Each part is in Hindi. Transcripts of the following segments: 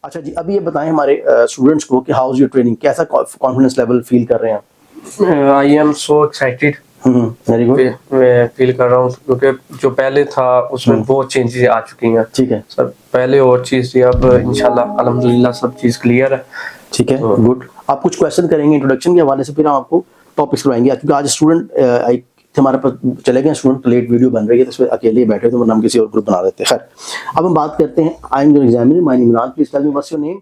अच्छा जी, अभी ये बताएं हमारे स्टूडेंट्स को कि हाउ इज योर ट्रेनिंग, कैसा कॉन्फिडेंस लेवल फील कर रहे हैं आप? I am so excited. Very good. मैं फील कर रहा हूँ क्योंकि जो पहले था उसमें बहुत चेंजेस आ चुकी हैं। ठीक है सर पहले और चीज़ थी, अब इंशाल्लाह अल्हम्दुलिल्लाह सब चीज़ क्लियर है। ठीक है, गुड। आप कुछ क्वेश्चन करेंगे इंट्रोडक्शन के हवाले से, फिर हम आपको टॉपिक्स करवाएंगे, क्योंकि आज स्टूडेंट हमारे पास चले गए स्टूडेंट, लेट वीडियो बन रही है तो इसमें अकेले बैठे तो हम किसी और ग्रुप बना देते हैं। खैर, अब हम बात करते हैं I am your examiner, my name Imran, please tell me what's your name.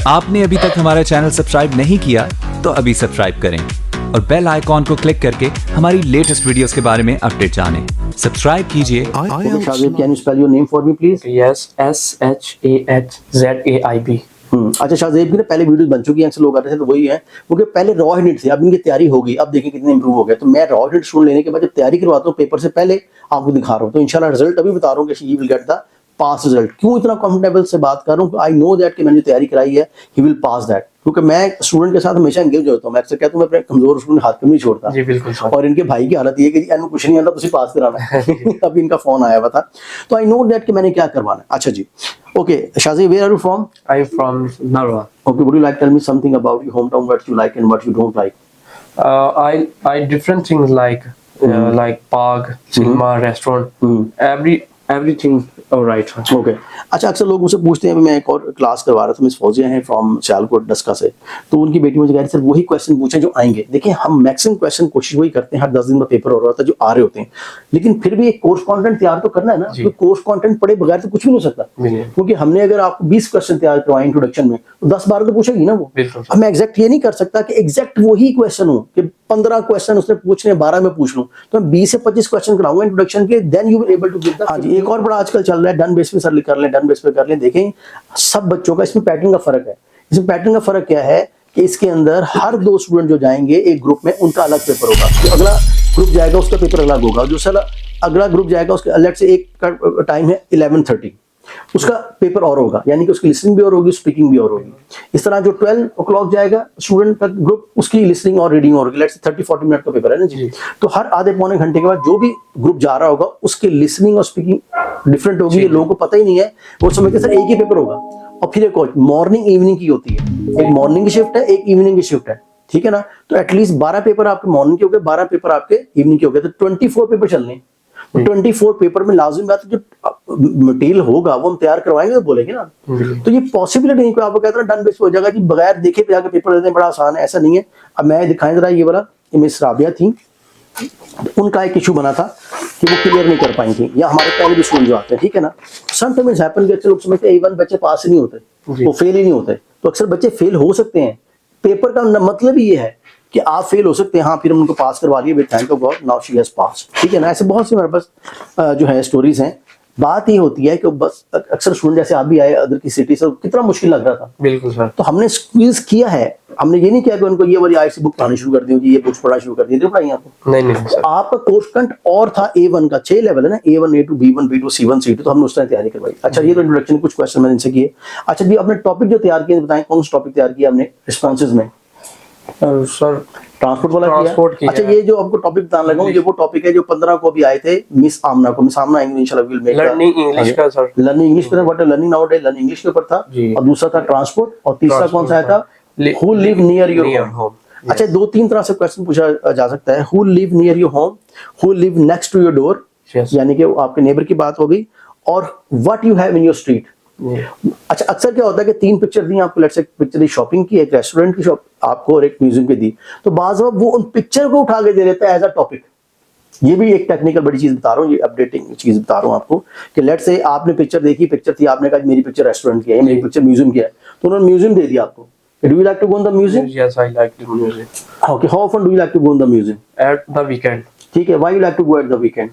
आपने अभी तक हमारा चैनल सब्सक्राइब नहीं किया तो अभी सब्सक्राइब करें और बेल आइकॉन को क्लिक करके हमारी लेटेस्ट वीडियोस के बारे में अपडेट जानें। सब्सक्राइब कीजिए। Shahzeb, can you spell your name for me please? Yes, SHAHZAIB। अच्छा, शाहजेब की ना पहले वीडियो बन चुकी है, अक्सर लोग आते थे तो वही है, क्योंकि पहले रॉ हिट थे, अब इनकी तैयारी हो गई, अब देखें कितने इंप्रूव हो गए। तो मैं रॉ हिट स्टूडेंट लेने के बाद जब तैयारी करवाता हूँ पेपर से पहले आपको दिखा रहा हूँ, तो इंशाल्लाह रिजल्ट अभी बता रहा हूँ कि he will get the pass result. क्यों इतना कंफर्टेबल से बात कर रहा हूँ? आई नो दैट कि मैंने जो तैयारी कराई है ही विल पास दैट, क्योंकि मैं स्टूडेंट के साथ हमेशा एंगेज होता हूँ। मैं अक्सर कहता हूँ मैं अपने कमजोर स्टूडेंट हाथ में नहीं छोड़ता। जी बिल्कुल सर। और इनके भाई की हालत ये है कि इनको कुछ नहीं आता, तुझे पास कराना है। अभी इनका फोन आया हुआ था, तो आई नो दैट कि मैंने क्या करवाना है। अच्छा जी, okay Shahzeb, where are you from? I am from Narwa. Okay, would you like to tell me something about your hometown, what you like and what you don't like? I different things like park, cinema, restaurant, everything alright. Okay. अच्छा, अक्सर लोग मुझसे पूछते हैं, मैं एक और क्लास करवा रहा था, मिस फौजिया हैं फ्रॉम सियालकोट डस्का से, तो उनकी बेटी मुझे कह रही सर वही क्वेश्चन पूछे जो आएंगे। देखिए, हम मैक्सिमम क्वेश्चन कोशिश वही करते हैं, हर 10 दिन में पेपर हो रहा होता है जो आ रहे होते हैं, लेकिन फिर भी एक कोर्स कंटेंट तैयार तो करना है ना। तो कोर्स कंटेंट पढ़े बगैर तो कुछ भी नहीं हो सकता, क्योंकि हमने अगर आपको 20 क्वेश्चन तैयार करवाए इंट्रोडक्शन में, तो 10-12 तो पूछेगी ना वो। अब मैं एग्जैक्ट ये नहीं कर सकता कि एग्जैक्ट वही क्वेश्चन हो कि 15 क्वेश्चन उसने पूछने 12 में पूछ लूं, तो मैं 20 से 25 क्वेश्चन कराऊंगा इंट्रोडक्शन के, then you will able to give the. हाँ जी, एक और बड़ा आजकल चल रहा है, डन बेस पे सर कर लें, डन बेस पे कर लें। देखें सब बच्चों का इसमें पैटर्न का फर्क है। इसमें पैटर्न का फर्क क्या है कि इसके अंदर हर 2 स्टूडेंट जो जाएंगे एक ग्रुप में, उनका अलग पेपर होगा। जो अगला ग्रुप जाएगा उसका पेपर अलग होगा, जो सर अगला ग्रुप जाएगा उसके अलग से एक का टाइम है 11:30, उसका पेपर और होगा, यानी कि उसकी लिसनिंग भी और होगी, स्पीकिंग भी और होगी। इस तरह जो 12 o'clock जाएगा स्टूडेंट का ग्रुप, उसकी लिसनिंग और रीडिंग और होगी। लेट्स 30-40 मिनट का पेपर है ना जी। तो हर आधे पौने घंटे के बाद जो भी ग्रुप जा रहा होगा उसकी लिसनिंग और स्पीकिंग डिफरेंट होगी। ये लोगों को पता ही नहीं है, वो समझते सर एक ही पेपर होगा। और फिर एक और मॉर्निंग इवनिंग की होती है, एक मॉर्निंग की शिफ्ट है, एक इवनिंग की शिफ्ट है, ठीक है ना। तो एटलीस्ट 12 पेपर आपके मॉर्निंग के हो गए, 12 पेपर आपके इवनिंग के हो गए, तो 24 पेपर चलने। 24 पेपर में लाजिम बात जो मटेरियल होगा वो हम तैयार करवाएंगे तो बोलेंगे ना। तो ये पॉसिबिलिटी नहीं, कोई आपको कहता है डन बेस पे हो जाएगा जी, बगैर देखे पे जाके पेपर देते हैं, बड़ा आसान है, ऐसा नहीं है। अब मैं दिखाएं जरा, ये वाला, ये मिस राबिया थी, उनका एक इशू बना था कि वो क्लियर नहीं कर पाई थी, या हमारे पहले भी स्टूडेंट जो आते हैं, ठीक है ना। समटाइम्स हैपन कि लोग समझते हैं A1 बच्चे पास ही नहीं होते, वो फेल ही नहीं होते। तो अक्सर बच्चे फेल हो सकते हैं, पेपर का मतलब ही ये है कि आप फेल हो सकते हैं। हाँ, फिर हम उनको पास करवा लिए, thank you God, now she has pass, ठीक है ना। ऐसे बहुत सी हमारे पास जो है स्टोरीज हैं। बात ये होती है कि बस अक्सर स्टूडेंट जैसे आप भी आए अदर की सिटी से, कितना मुश्किल लग रहा था। बिल्कुल सर। तो हमने स्क्वीज किया है, हमने ये नहीं किया कि उनको ये वाली आईसी बुक पढ़ानी शुरू कर दी, ये बुक्स पढ़ना शुरू कर दी, पढ़ाई आपको नहीं सर। आपका कोर्स कंट और था A1 का 6 लेवल है ना, A1 A2 B1 B2 C1 C2, तो हमने उस तरह तैयारी करवाई। अच्छा, ये तो इंट्रोडक्शन कुछ क्वेश्चन मैंने इनसे किए। अच्छा जी, आपने टॉपिक जो तैयार किए बताएं, कौन सा टॉपिक तैयार किया हमने रिस्पॉन्सेज में? सर ट्रांसपोर्ट वाला किया। अच्छा, ये जो आपको टॉपिक बताने लगा हूं, ये वो टॉपिक है जो 15 को भी आए थे, मिस आमना को। मिस आमना आएंगे इंशाल्लाह, विल मेक लर्निंग इंग्लिश का सर, लर्निंग इंग्लिश का, what learning now learning English के ऊपर था, और दूसरा था ट्रांसपोर्ट, और तीसरा कौन सा आया था, who live near your home. अच्छा, 2-3 तरह से क्वेश्चन पूछा जा सकता है। Who live near your home, who live next to your door, यानी कि आपके नेबर की बात हो गई, और what you have in your street. अच्छा, अक्सर क्या होता है कि 3 पिक्चर दी आपको, let's say picture the shopping की, एक रेस्टोरेंट की शॉप आपको, और एक म्यूजियम की दी, तो बाज़ वक्त वो उन पिक्चर को उठा के दे देता है एज अ टॉपिक। ये भी एक टेक्निकल बड़ी चीज बता रहा हूँ, ये अपडेटिंग चीज बता रहा हूँ आपको कि लेट्स से आपने पिक्चर देखी, पिक्चर थी, आपने कहा मेरी पिक्चर रेस्टोरेंट की है, मेरी पिक्चर म्यूजियम की है, तो उन्होंने म्यूजियम दे दिया आपको। Do you like to go in the museum? Yes, I like to museum. Okay, how often do you like to go in the museum? At the weekend. ठीक है, why you like to go at the weekend?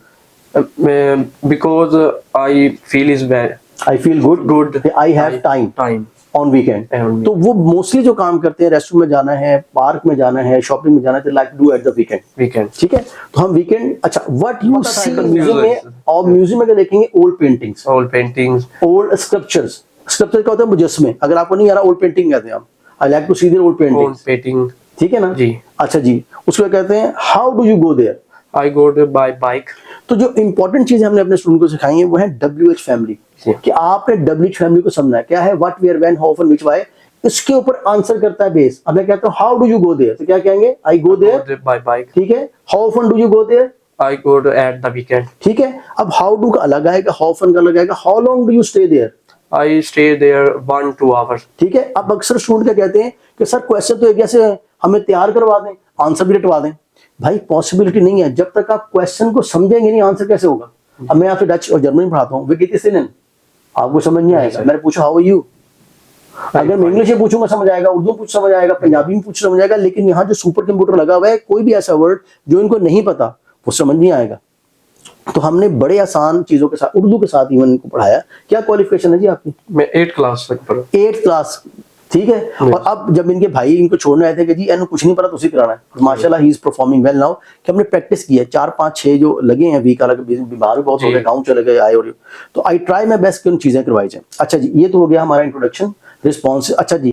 Because I feel is very, I feel good, I have time on weekend. तो वो मोस्टली जो काम करते हैं, रेस्टोरेंट में जाना है, पार्क में जाना है, शॉपिंग में जाना है, like do at the weekend. ठीक है, तो हम वीकेंड। अच्छा, व्हाट यू सी म्यूजियम में, और म्यूजियम में क्या देखेंगे? Old paintings, old sculptures. Sculpture क्या होता है? मुजस्मे। अगर आपको नहीं आ रहा, ओल्ड पेंटिंग कहते हैं हम। I like to see their old painting. ठीक है ना जी। अच्छा जी, उसको कहते हैं how do you go there? I go there by bike. तो जो इंपॉर्टेंट चीजें हमने अपने स्टूडेंट को सिखाई है वो है WH फैमिली, जी। कि आपने WH फैमिली को समझना है। क्या है? What, where, when, how, often, which, why, इसके ऊपर आंसर करता है बेस। अब मैं कहता हूँ how do you go there, तो क्या कहेंगे? I go Go there, there by bike. ठीक है। How often do you go there, I go to at the weekend. ठीक है। अब हाउ डू का अलग आएगा, हाउ ऑफन का अलग आएगा, how long do you stay there, I stay there 1-2 hours. ठीक है। अब अक्सर स्टूडेंट क्या कहते हैं कि सर क्वेश्चन तो एक जैसे है, हमें तैयार करवा दें, आंसर भी रटवा दें। भाई पॉसिबिलिटी नहीं है, जब तक आप क्वेश्चन को समझेंगे नहीं आंसर कैसे होगा। अब मैं आपसे डच और जर्मनी पढ़ाता हूँ, आपको समझ नहीं आएगा। मैंने पूछा हाउ आर यू, अगर मैं इंग्लिश में पूछूंगा समझ आएगा, उर्दू पूछ समझ आएगा, पंजाबी में पूछ समझ आएगा, लेकिन यहाँ जो सुपर कंप्यूटर लगा हुआ है, कोई भी ऐसा वर्ड जो इनको नहीं पता वो समझ नहीं आएगा। तो हमने बड़े आसान चीजों के साथ, उर्दू के साथ इवन इनको पढ़ाया। क्या क्वालिफिकेशन है जी आपकी? मैं 8th क्लास तक पढ़ा। 8th क्लास, ठीक है। और अब जब इनके भाई इनको छोड़ने आए थे कि जी इन्हें कुछ नहीं पता, तुझे कराना है, माशाल्लाह he is performing well now, कि हमने प्रैक्टिस की है। 4-5-6 जो लगे हैं वीक, अलग बीमार भी बहुत हो गए, गाँव चले गए, आए और तो आई ट्राई माई बेस्ट कि उन चीजें करवाई जाए। अच्छा जी, ये तो हो गया हमारा इंट्रोडक्शन, रिस्पॉन्स। अच्छा जी,